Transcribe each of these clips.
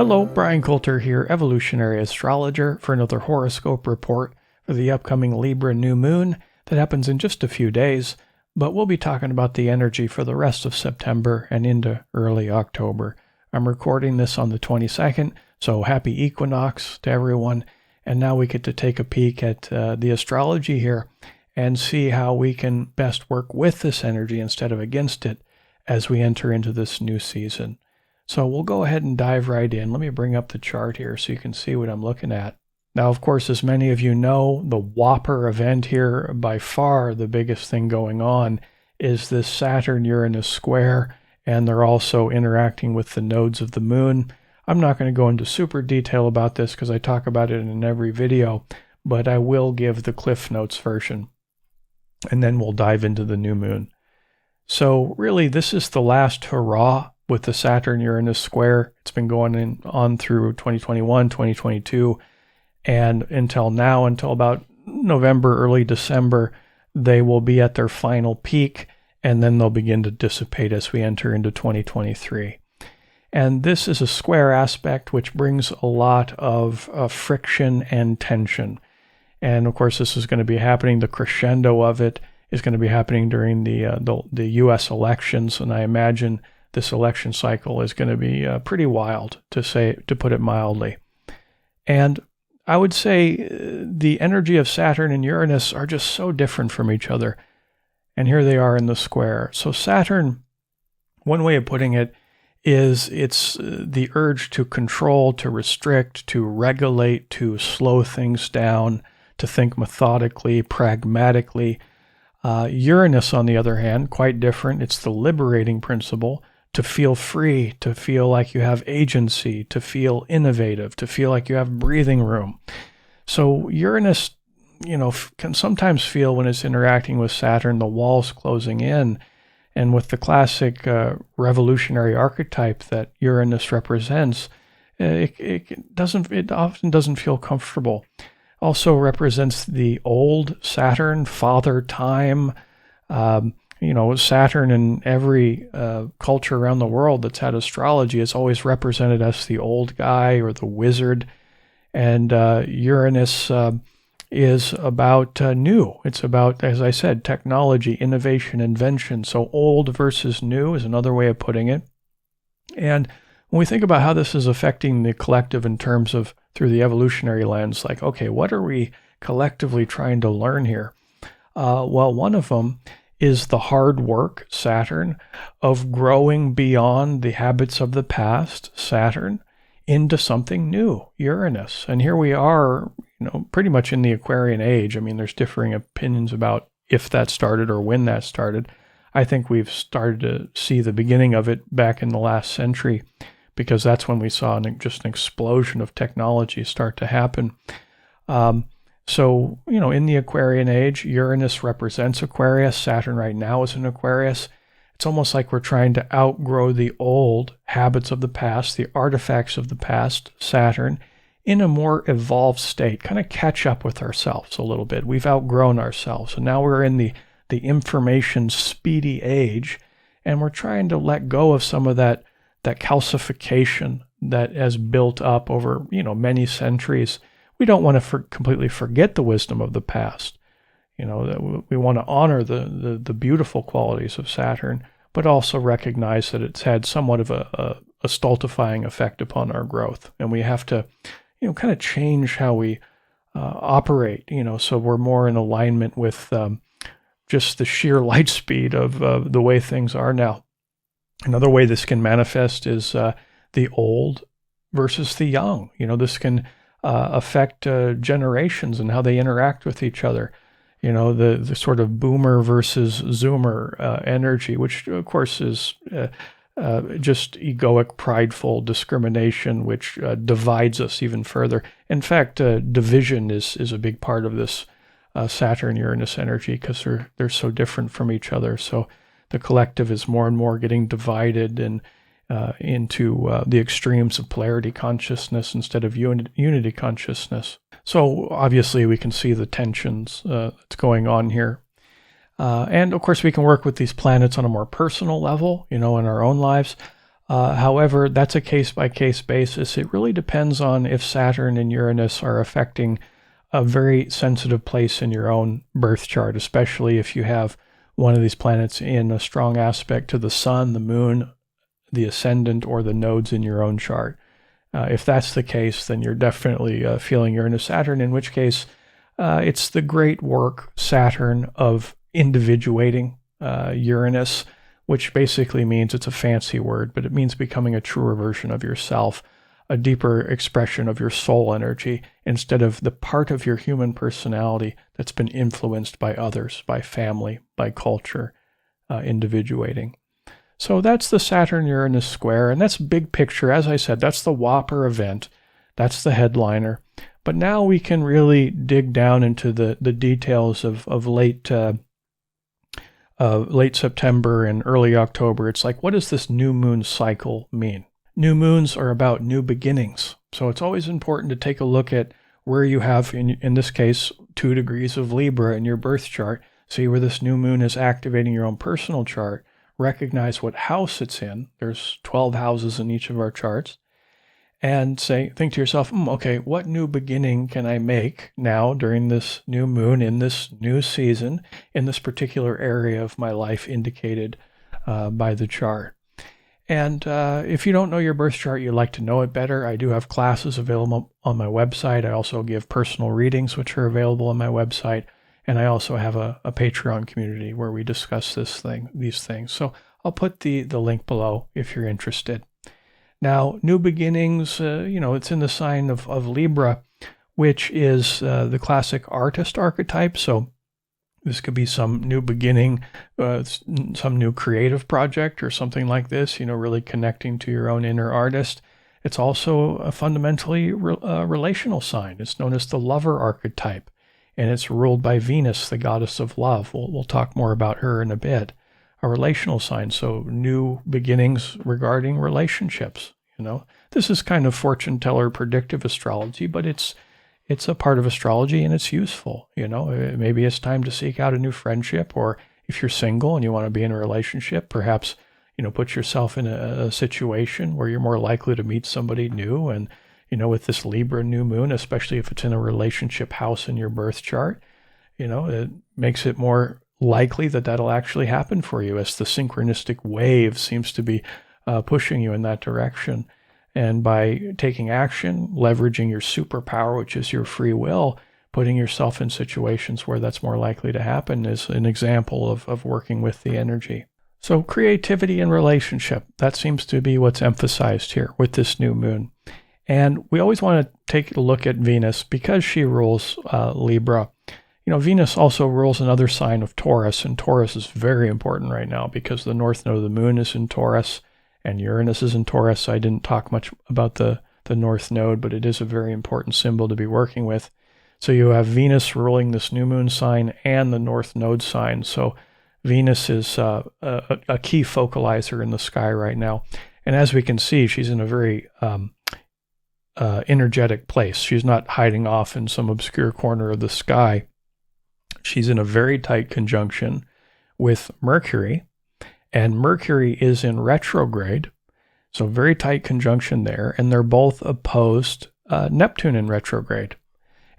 Hello, Bryan Colter here, Evolutionary Astrologer, for another horoscope report for the upcoming Libra new moon that happens in just a few days, but we'll be talking about the energy for the rest of September and into early October. I'm recording this on the 22nd, so happy equinox to everyone, and now we get to take a peek at the astrology here and see how we can best work with this energy instead of against it as we enter into this new season. So we'll go ahead and dive right in. Let me bring up the chart here so you can see what I'm looking at. Now, of course, as many of you know, the whopper event here, by far the biggest thing going on, is this Saturn-Uranus square, and they're also interacting with the nodes of the moon. I'm not going to go into super detail about this because I talk about it in every video, but I will give the Cliff Notes version, and then we'll dive into the new moon. So really, this is the last hurrah with the Saturn-Uranus square. It's been going on through 2021, 2022, and until now, until about November, early December, they will be at their final peak, and then they'll begin to dissipate as we enter into 2023. And this is a square aspect which brings a lot of friction and tension. And of course, this is going to be happening, the crescendo of it is going to be happening during the U.S. elections, and I imagine this election cycle is going to be pretty wild, to put it mildly. And I would say the energy of Saturn and Uranus are just so different from each other. And here they are in the square. So Saturn, one way of putting it is it's the urge to control, to restrict, to regulate, to slow things down, to think methodically, pragmatically. Uranus, on the other hand, quite different. It's the liberating principle. To feel free, to feel like you have agency, to feel innovative, to feel like you have breathing room. So Uranus, can sometimes feel when it's interacting with Saturn, the walls closing in. And with the classic revolutionary archetype that Uranus represents, it often doesn't feel comfortable. Also represents the old Saturn, father time. Saturn in every culture around the world that's had astrology is always represented as the old guy or the wizard. And Uranus is about new. It's about, as I said, technology, innovation, invention. So old versus new is another way of putting it. And when we think about how this is affecting the collective in terms of through the evolutionary lens, like, okay, what are we collectively trying to learn here? Well, one of them is the hard work, Saturn, of growing beyond the habits of the past, Saturn, into something new, Uranus. And here we are, pretty much in the Aquarian age. I mean, there's differing opinions about if that started or when that started. I think we've started to see the beginning of it back in the last century, because that's when we saw just an explosion of technology start to happen. So, in the Aquarian age, Uranus represents Aquarius. Saturn right now is in Aquarius. It's almost like we're trying to outgrow the old habits of the past, the artifacts of the past, Saturn, in a more evolved state, kind of catch up with ourselves a little bit. We've outgrown ourselves. And now we're in the information speedy age, and we're trying to let go of some of that calcification that has built up over, many centuries. We don't want to completely forget the wisdom of the past. That we want to honor the beautiful qualities of Saturn, but also recognize that it's had somewhat of a stultifying effect upon our growth. And we have to, kind of change how we operate, so we're more in alignment with just the sheer light speed of the way things are now. Another way this can manifest is the old versus the young. This can affect generations and how they interact with each other. The sort of boomer versus zoomer energy, which of course is just egoic, prideful discrimination, which divides us even further. In fact, division is a big part of this Saturn-Uranus energy because they're so different from each other. So the collective is more and more getting divided and into the extremes of polarity consciousness instead of unity consciousness. So obviously we can see the tensions that's going on here. And of course we can work with these planets on a more personal level, in our own lives. However, that's a case-by-case basis. It really depends on if Saturn and Uranus are affecting a very sensitive place in your own birth chart, especially if you have one of these planets in a strong aspect to the sun, the moon, the ascendant, or the nodes in your own chart. If that's the case, then you're definitely feeling Uranus-Saturn, in which case it's the great work, Saturn, of individuating Uranus, which basically means, it's a fancy word, but it means becoming a truer version of yourself, a deeper expression of your soul energy, instead of the part of your human personality that's been influenced by others, by family, by culture, individuating. So that's the Saturn-Uranus square, and that's big picture. As I said, that's the whopper event. That's the headliner. But now we can really dig down into the details of late September and early October. It's like, what does this new moon cycle mean? New moons are about new beginnings. So it's always important to take a look at where you have, in this case, 2 degrees of Libra in your birth chart. See where this new moon is activating your own personal chart. Recognize what house it's in. There's 12 houses in each of our charts. And think to yourself, okay, what new beginning can I make now during this new moon, in this new season, in this particular area of my life indicated by the chart? And if you don't know your birth chart, you'd like to know it better, I do have classes available on my website. I also give personal readings, which are available on my website. And I also have a Patreon community where we discuss these things. So I'll put the link below if you're interested. Now, new beginnings, it's in the sign of Libra, which is the classic artist archetype. So this could be some new beginning, some new creative project or something like this, really connecting to your own inner artist. It's also a fundamentally relational sign. It's known as the lover archetype, and it's ruled by Venus, the goddess of love. We'll talk more about her in a bit. A relational sign, so new beginnings regarding relationships. This is kind of fortune teller predictive astrology, but it's a part of astrology and it's useful. Maybe it's time to seek out a new friendship, or if you're single and you want to be in a relationship, perhaps put yourself in a situation where you're more likely to meet somebody new. And with this Libra new moon, especially if it's in a relationship house in your birth chart, it makes it more likely that that'll actually happen for you, as the synchronistic wave seems to be pushing you in that direction. And by taking action, leveraging your superpower, which is your free will, putting yourself in situations where that's more likely to happen is an example of working with the energy. So creativity and relationship, that seems to be what's emphasized here with this new moon. And we always want to take a look at Venus because she rules Libra. Venus also rules another sign of Taurus, and Taurus is very important right now because the north node of the moon is in Taurus and Uranus is in Taurus. I didn't talk much about the north node, but it is a very important symbol to be working with. So you have Venus ruling this new moon sign and the north node sign. So Venus is a key focalizer in the sky right now. And as we can see, she's in a very energetic place. She's not hiding off in some obscure corner of the sky. She's in a very tight conjunction with Mercury, and Mercury is in retrograde, so very tight conjunction there, and they're both opposed Neptune in retrograde.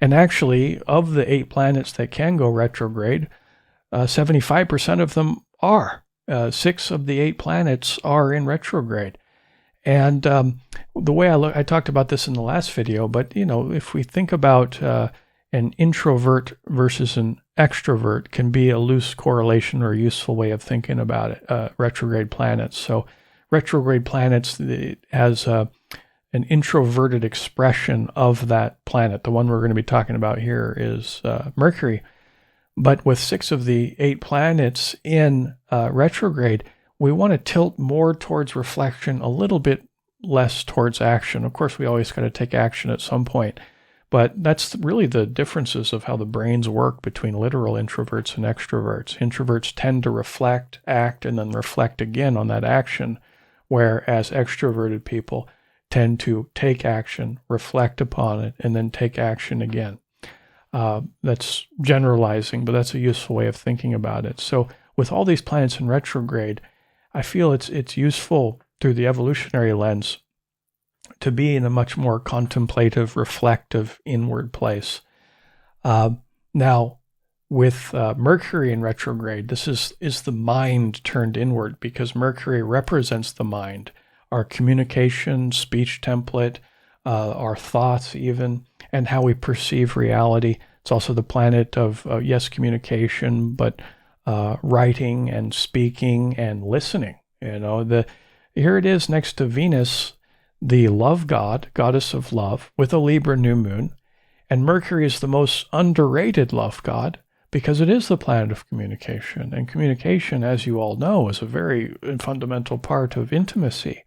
And actually, of the 8 planets that can go retrograde, 75% of them are. 6 of the 8 planets are in retrograde. And the way I talked about this in the last video, but if we think about an introvert versus an extrovert, can be a loose correlation or a useful way of thinking about it, retrograde planets. So retrograde planets has an introverted expression of that planet. The one we're going to be talking about here is Mercury. But with 6 of the 8 planets in retrograde, we want to tilt more towards reflection, a little bit less towards action. Of course, we always got to take action at some point. But that's really the differences of how the brains work between literal introverts and extroverts. Introverts tend to reflect, act, and then reflect again on that action, whereas extroverted people tend to take action, reflect upon it, and then take action again. That's generalizing, but that's a useful way of thinking about it. So with all these planets in retrograde, I feel it's useful through the evolutionary lens, to be in a much more contemplative, reflective, inward place. Now, with Mercury in retrograde, this is the mind turned inward, because Mercury represents the mind, our communication, speech template, our thoughts even, and how we perceive reality. It's also the planet of, yes, communication, but writing and speaking and listening. Here it is next to Venus, the love god, goddess of love, with a Libra new moon. And Mercury is the most underrated love god, because it is the planet of communication. And communication, as you all know, is a very fundamental part of intimacy.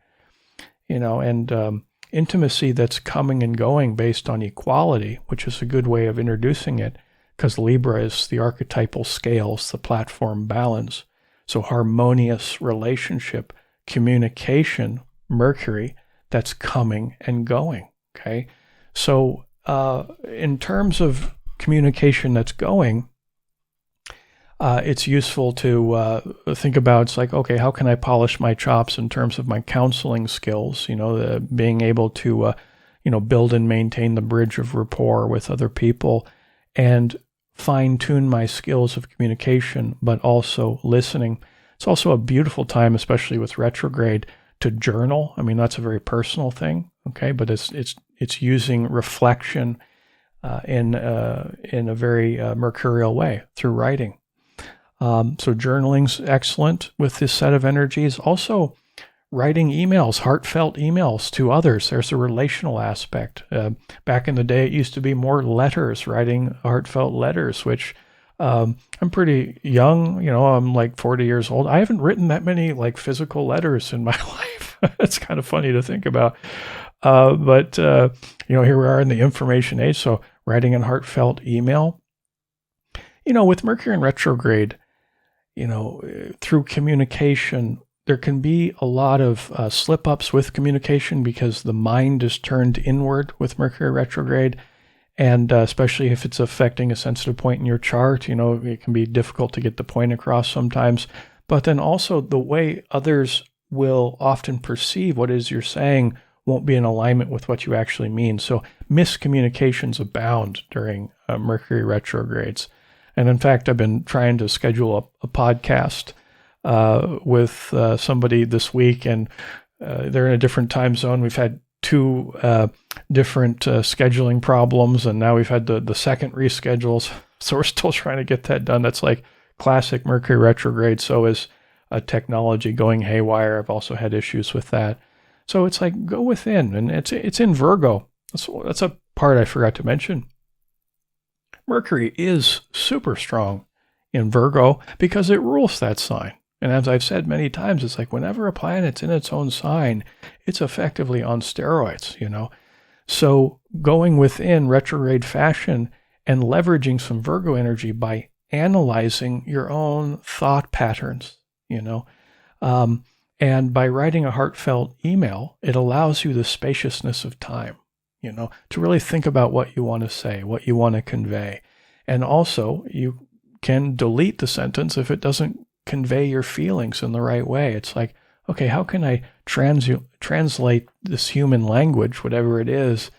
Intimacy that's coming and going based on equality, which is a good way of introducing it, because Libra is the archetypal scales, the platform balance. So harmonious relationship, communication, Mercury, that's coming and going, okay? So in terms of communication that's going, it's useful to think about, it's like, okay, how can I polish my chops in terms of my counseling skills, being able to, build and maintain the bridge of rapport with other people, and fine-tune my skills of communication, but also listening. It's also a beautiful time, especially with retrograde, to journal. I mean, that's a very personal thing, okay? But it's using reflection in a very mercurial way through writing. So journaling's excellent with this set of energies. Also, writing emails, heartfelt emails to others. There's a relational aspect. Back in the day, it used to be more letters, writing heartfelt letters, which I'm pretty young. I'm like 40 years old. I haven't written that many like physical letters in my life. It's kind of funny to think about. But here we are in the information age. So writing a heartfelt email, with Mercury in retrograde, through communication, there can be a lot of slip-ups with communication, because the mind is turned inward with Mercury retrograde. And especially if it's affecting a sensitive point in your chart, it can be difficult to get the point across sometimes. But then also the way others will often perceive what it is you're saying won't be in alignment with what you actually mean. So miscommunications abound during Mercury retrogrades. And in fact, I've been trying to schedule a podcast with somebody this week, and they're in a different time zone. We've had two different scheduling problems, and now we've had the second reschedules. So we're still trying to get that done. That's like classic Mercury retrograde. So is technology going haywire. I've also had issues with that. So it's like, go within, and it's in Virgo. That's a part I forgot to mention. Mercury is super strong in Virgo because it rules that sign. And as I've said many times, it's like whenever a planet's in its own sign, it's effectively on steroids, So going within retrograde fashion and leveraging some Virgo energy by analyzing your own thought patterns, and by writing a heartfelt email, it allows you the spaciousness of time, to really think about what you want to say, what you want to convey. And also, you can delete the sentence if it doesn't convey your feelings in the right way. It's like, okay, how can I translate this human language, whatever it is,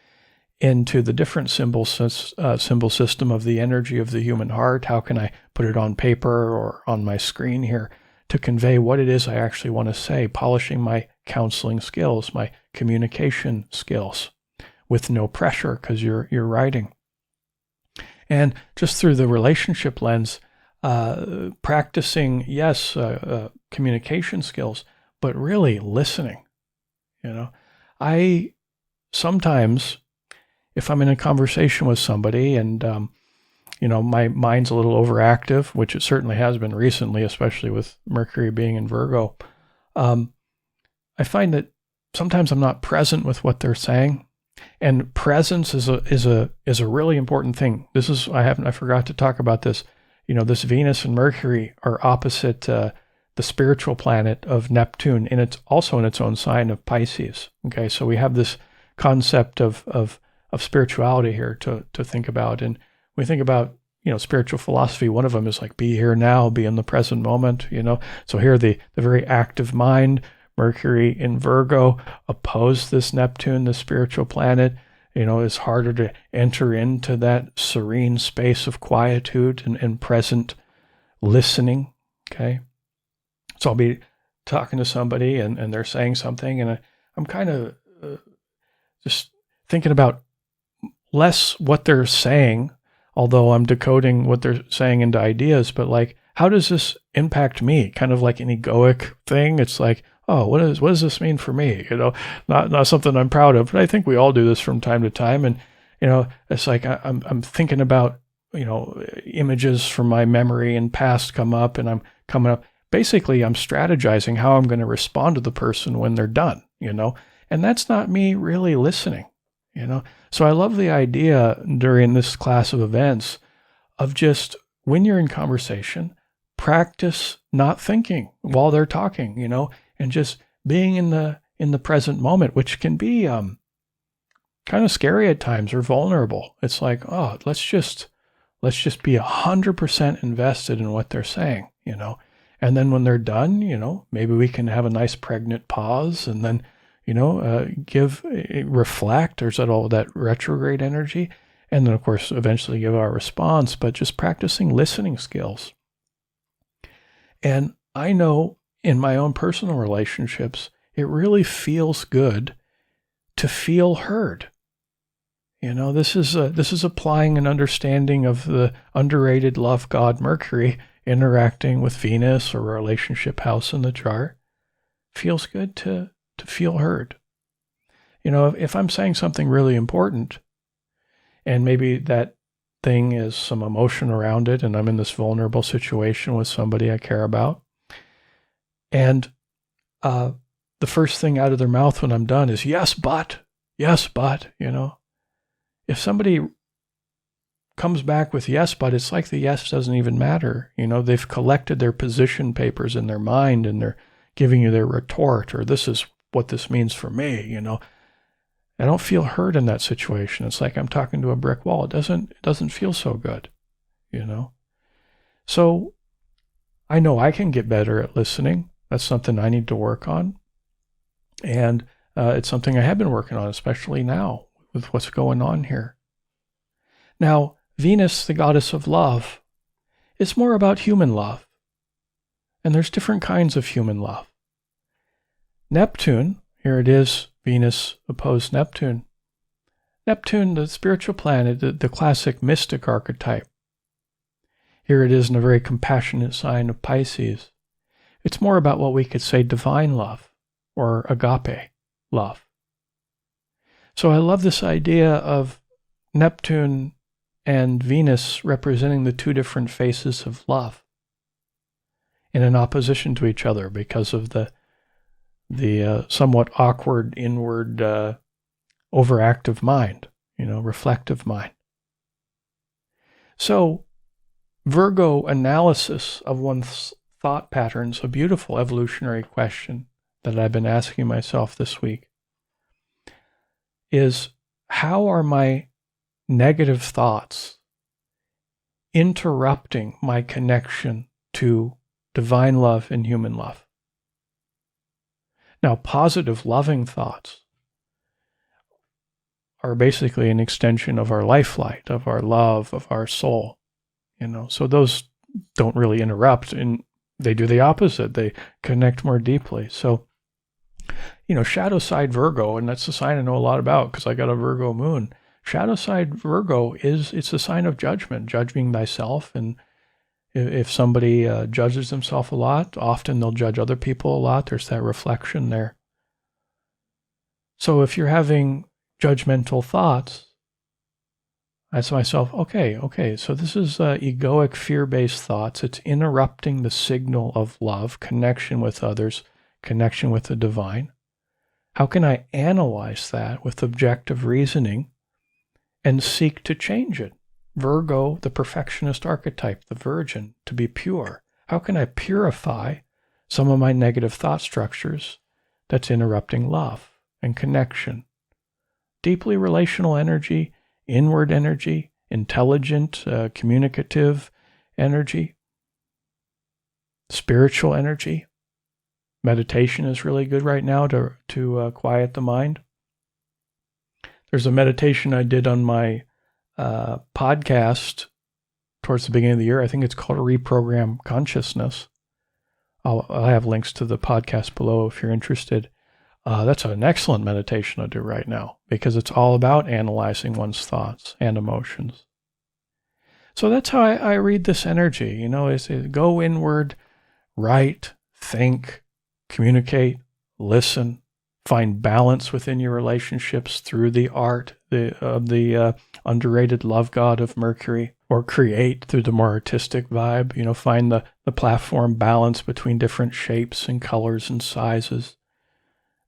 into the different symbol system of the energy of the human heart? How can I put it on paper or on my screen here to convey what it is I actually want to say, polishing my counseling skills, my communication skills with no pressure because you're writing. And just through the relationship lens, practicing, yes, communication skills, but really listening. I sometimes, if I'm in a conversation with somebody and, my mind's a little overactive, which it certainly has been recently, especially with Mercury being in Virgo, I find that sometimes I'm not present with what they're saying. And presence is a really important thing. I forgot to talk about this. This Venus and Mercury are opposite the spiritual planet of Neptune, and it's also in its own sign of Pisces. Okay, so we have this concept of spirituality here to think about. And we think about, spiritual philosophy. One of them is like, be here now, be in the present moment, So here the very active mind Mercury in Virgo opposed this Neptune, the spiritual planet. It's harder to enter into that serene space of quietude and present listening. Okay. So I'll be talking to somebody and they're saying something, and I'm kind of just thinking about less what they're saying, although I'm decoding what they're saying into ideas, but like, how does this impact me? Kind of like an egoic thing. It's like, oh, what does this mean for me? Not something I'm proud of, but I think we all do this from time to time. And, it's like I'm thinking about, images from my memory and past come up, and I'm coming up. Basically, I'm strategizing how I'm going to respond to the person when they're done, and that's not me really listening, So I love the idea during this class of events of just, when you're in conversation, practice not thinking while they're talking, and just being in the present moment, which can be kind of scary at times or vulnerable. It's like, oh, let's just be 100% invested in what they're saying, and then when they're done, maybe we can have a nice pregnant pause, and then reflect. There's all that retrograde energy, and then of course eventually give our response. But just practicing listening skills. And I know in my own personal relationships, it really feels good to feel heard. This is applying an understanding of the underrated love god Mercury interacting with Venus or relationship house in the chart. Feels good to feel heard. If I'm saying something really important, and maybe that thing is some emotion around it, and I'm in this vulnerable situation with somebody I care about, and the first thing out of their mouth when I'm done is yes, but, if somebody comes back with yes, but, it's like the yes doesn't even matter. They've collected their position papers in their mind, and they're giving you their retort, or this is what this means for me. I don't feel heard in that situation. It's like I'm talking to a brick wall. It doesn't feel so good, So I know I can get better at listening. That's something I need to work on. And it's something I have been working on, especially now with what's going on here. Now, Venus, the goddess of love, is more about human love. And there's different kinds of human love. Neptune, here it is, Venus opposed Neptune. Neptune, the spiritual planet, the classic mystic archetype. Here it is in a very compassionate sign of Pisces. It's more about what we could say divine love or agape love. So I love this idea of Neptune and Venus representing the two different faces of love and in opposition to each other because of the somewhat awkward inward overactive mind, reflective mind. So Virgo analysis of one's thought patterns, a beautiful evolutionary question that I've been asking myself this week, is how are my negative thoughts interrupting my connection to divine love and human love? Now, positive, loving thoughts are basically an extension of our life light, of our love, of our soul. So those don't really interrupt, and they do the opposite. They connect more deeply. So, shadow side Virgo, and that's a sign I know a lot about because I got a Virgo moon. Shadow side Virgo it's a sign of judgment, judging thyself. And if somebody judges themselves a lot, often they'll judge other people a lot. There's that reflection there. So if you're having judgmental thoughts, I ask myself, okay, so this is egoic, fear-based thoughts. It's interrupting the signal of love, connection with others, connection with the divine. How can I analyze that with objective reasoning and seek to change it? Virgo, the perfectionist archetype, the virgin, to be pure. How can I purify some of my negative thought structures that's interrupting love and connection? Deeply relational energy, inward energy, intelligent, communicative energy, spiritual energy, meditation is really good right now to quiet the mind. There's a meditation I did on my podcast towards the beginning of the year. I think it's called Reprogram Consciousness. I'll have links to the podcast below if you're interested. That's an excellent meditation to do right now because it's all about analyzing one's thoughts and emotions. So that's how I read this energy, is go inward, write, think, communicate, listen, find balance within your relationships through the art of the underrated love god of Mercury, or create through the more artistic vibe, find the platform balance between different shapes and colors and sizes.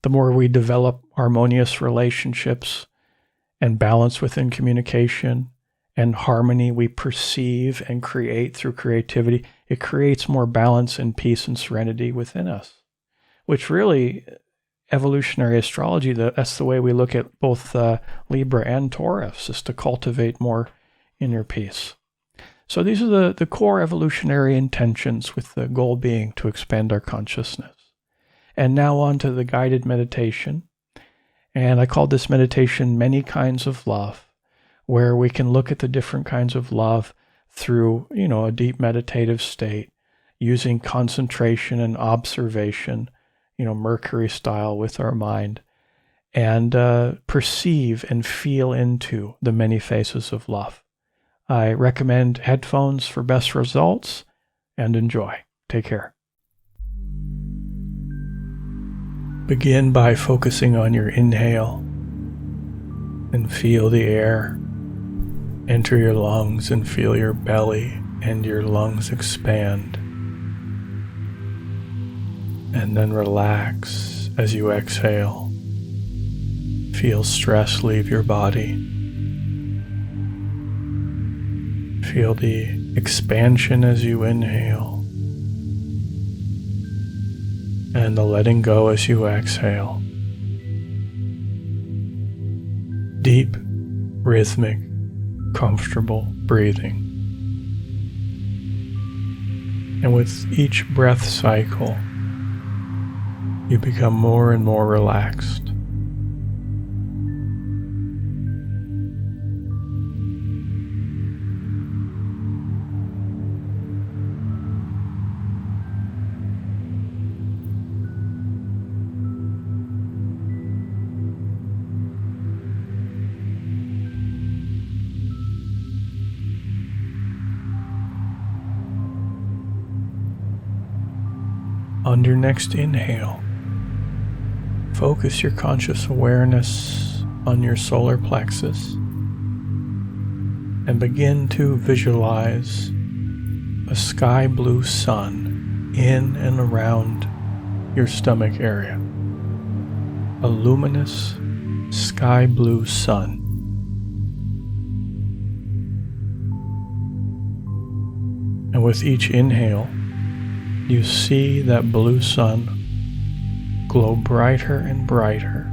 The more we develop harmonious relationships and balance within communication and harmony we perceive and create through creativity, it creates more balance and peace and serenity within us, which really, evolutionary astrology, that's the way we look at both Libra and Taurus, is to cultivate more inner peace. So these are the core evolutionary intentions, with the goal being to expand our consciousness. And now on to the guided meditation. And I called this meditation Many Kinds of Love, where we can look at the different kinds of love through, a deep meditative state, using concentration and observation, Mercury style with our mind, and perceive and feel into the many faces of love. I recommend headphones for best results, and enjoy. Take care. Begin by focusing on your inhale and feel the air enter your lungs and feel your belly and your lungs expand. And then relax as you exhale. Feel stress leave your body. Feel the expansion as you inhale, and the letting go as you exhale. Deep, rhythmic, comfortable breathing. And with each breath cycle, you become more and more relaxed. On your next inhale, focus your conscious awareness on your solar plexus and begin to visualize a sky blue sun in and around your stomach area. A luminous sky blue sun. And with each inhale, you see that blue sun glow brighter and brighter.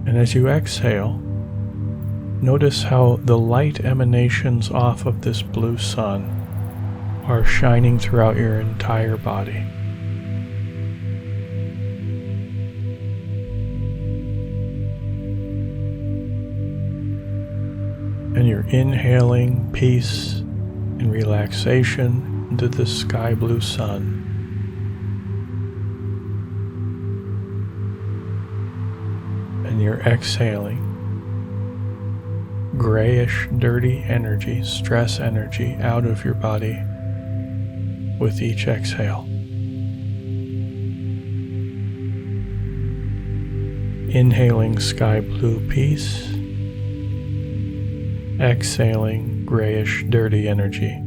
And as you exhale, notice how the light emanations off of this blue sun are shining throughout your entire body. And you're inhaling peace and relaxation into the sky blue sun. And you're exhaling grayish, dirty energy, stress energy out of your body with each exhale. Inhaling sky blue peace, exhaling grayish, dirty energy.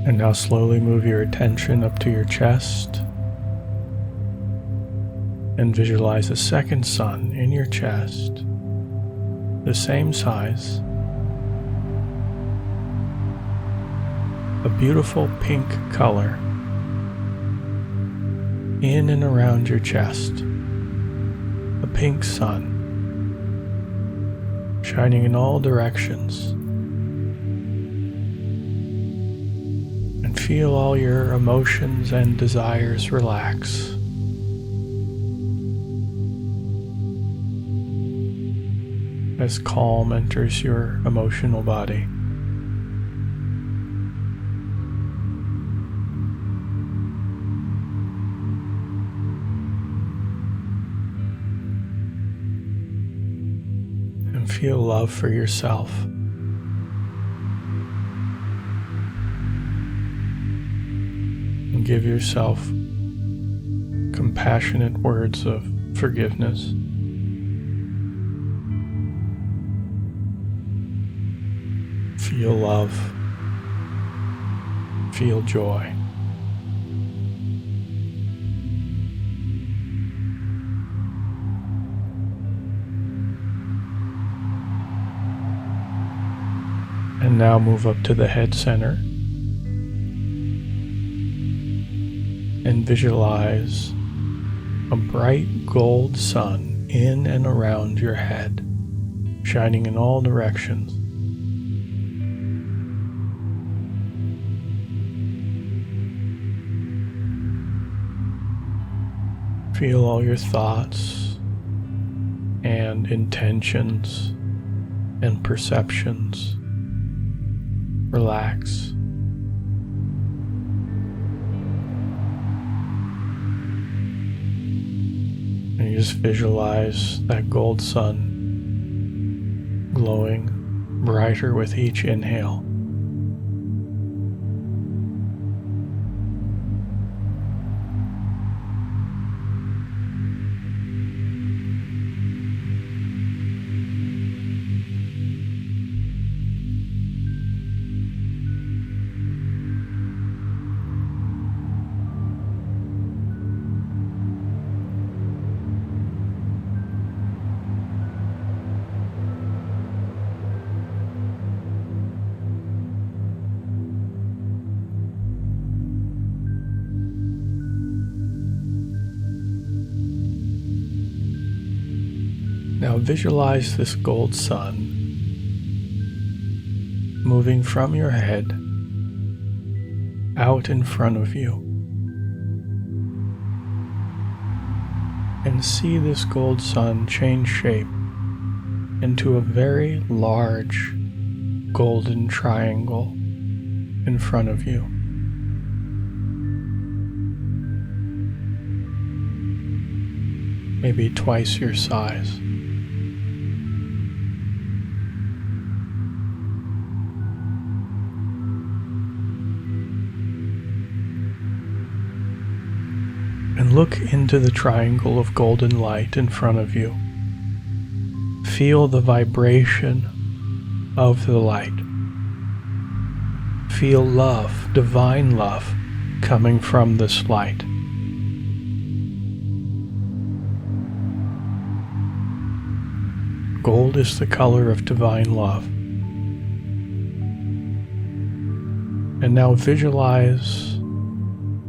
And now slowly move your attention up to your chest and visualize a second sun in your chest, the same size, a beautiful pink color in and around your chest, a pink sun. shining in all directions. And feel all your emotions and desires relax. As calm enters your emotional body. And feel love for yourself. And give yourself compassionate words of forgiveness. Feel love. Feel joy. And now move up to the head center and visualize a bright gold sun in and around your head, shining in all directions. Feel all your thoughts and intentions and perceptions relax. And you just visualize that gold sun glowing brighter with each inhale. Now visualize this gold sun moving from your head out in front of you. And see this gold sun change shape into a very large golden triangle in front of you. Maybe twice your size. And look into the triangle of golden light in front of you. Feel the vibration of the light. Feel love, divine love, coming from this light. Gold is the color of divine love. And now visualize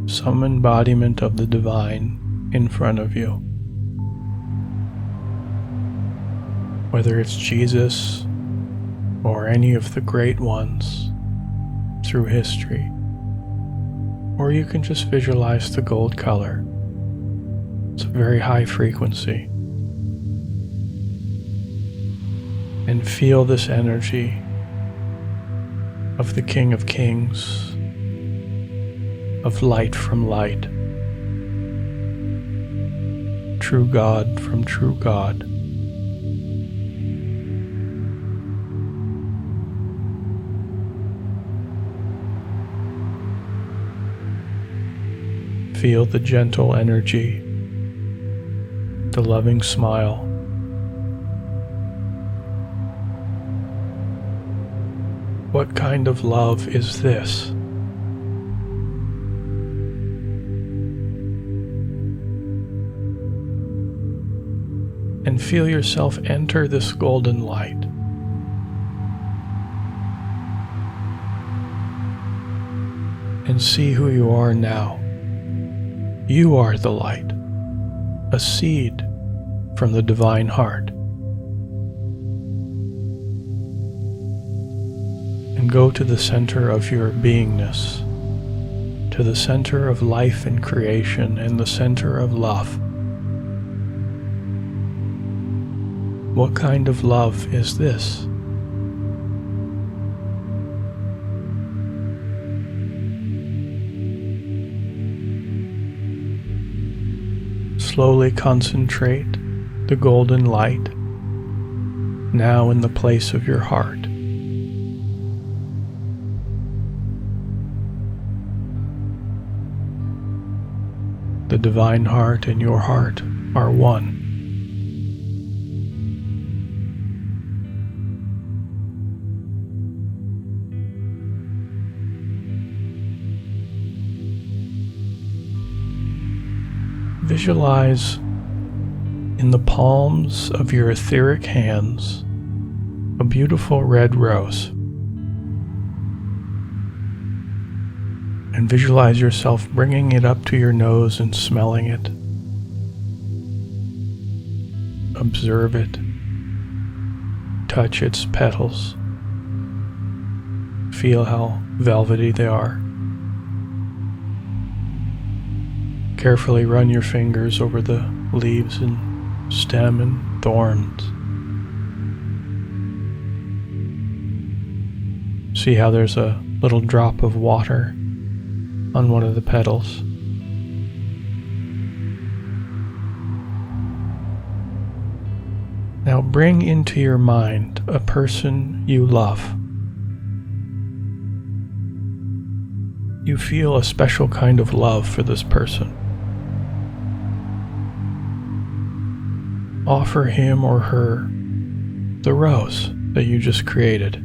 some embodiment of the divine in front of you. Whether it's Jesus or any of the great ones through history, or you can just visualize the gold color. It's a very high frequency. And feel this energy of the King of Kings, of light from light, true God from true God. Feel the gentle energy, the loving smile. What kind of love is this? And feel yourself enter this golden light. And see who you are now. You are the light, a seed from the divine heart. and go to the center of your beingness, to the center of life and creation and the center of love. What kind of love is this? Slowly concentrate the golden light now in the place of your heart. The divine heart and your heart are one. Visualize in the palms of your etheric hands a beautiful red rose, and visualize yourself bringing it up to your nose and smelling it. Observe it. Touch its petals. Feel how velvety they are. Carefully run your fingers over the leaves and stem and thorns. See how there's a little drop of water on one of the petals. Now bring into your mind a person you love. You feel a special kind of love for this person. Offer him or her the rose that you just created.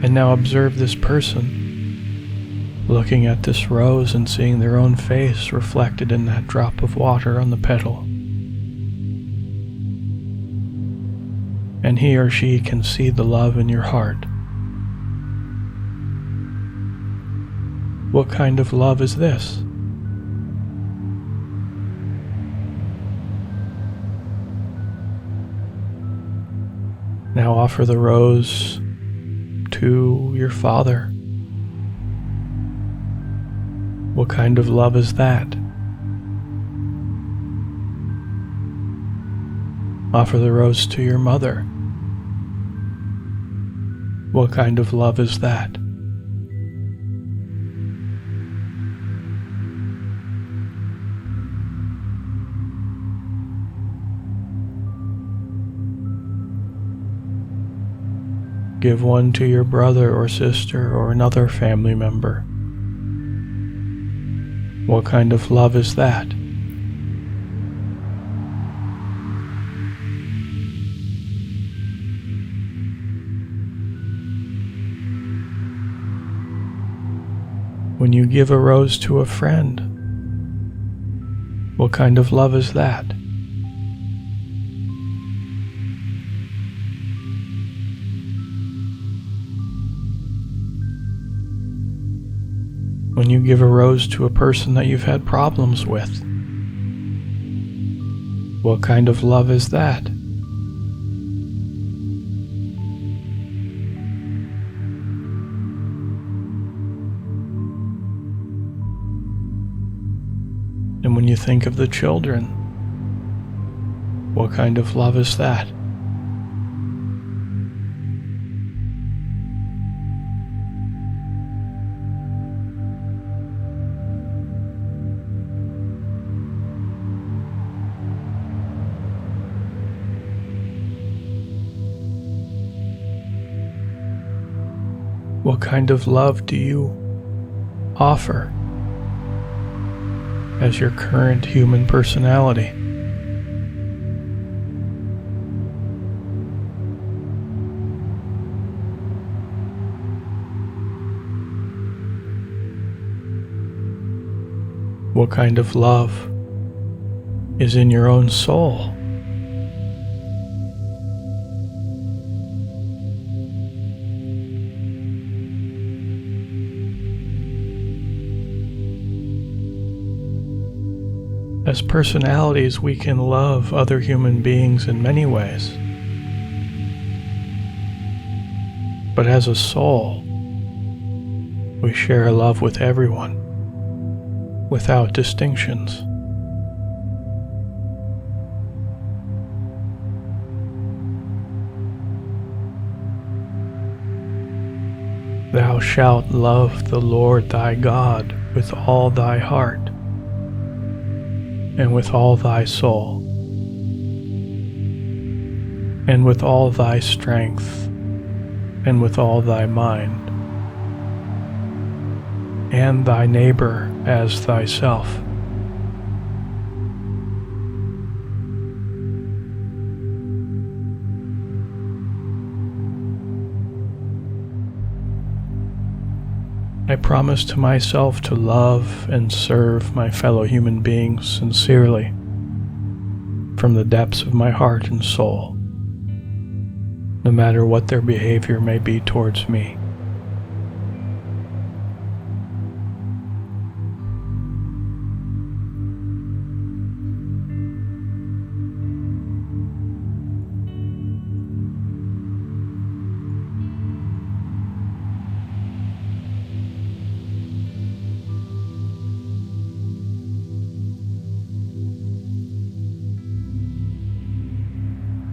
And now observe this person looking at this rose and seeing their own face reflected in that drop of water on the petal. And he or she can see the love in your heart. What kind of love is this? Now offer the rose to your father. What kind of love is that? Offer the rose to your mother. What kind of love is that? Give one to your brother or sister or another family member. What kind of love is that? When you give a rose to a friend, what kind of love is that? When you give a rose to a person that you've had problems with, what kind of love is that? And when you think of the children, what kind of love is that? What kind of love do you offer as your current human personality? What kind of love is in your own soul? As personalities, we can love other human beings in many ways. But as a soul, we share a love with everyone, without distinctions. Thou shalt love the Lord thy God with all thy heart, and with all thy soul, and with all thy strength, and with all thy mind, and thy neighbor as thyself. I promise to myself to love and serve my fellow human beings sincerely, from the depths of my heart and soul, no matter what their behavior may be towards me.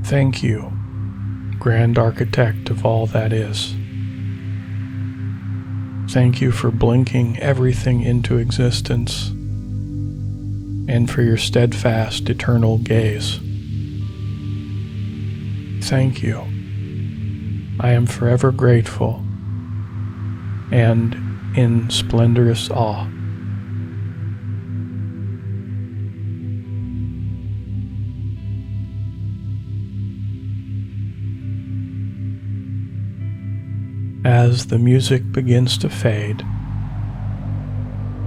Thank you, Grand Architect of all that is. Thank you for blinking everything into existence, and for your steadfast, eternal gaze. Thank you. I am forever grateful and in splendorous awe. As the music begins to fade,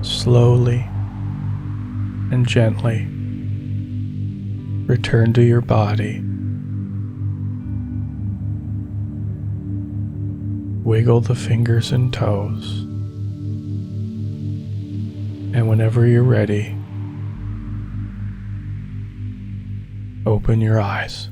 slowly and gently return to your body. Wiggle the fingers and toes, and whenever you're ready, open your eyes.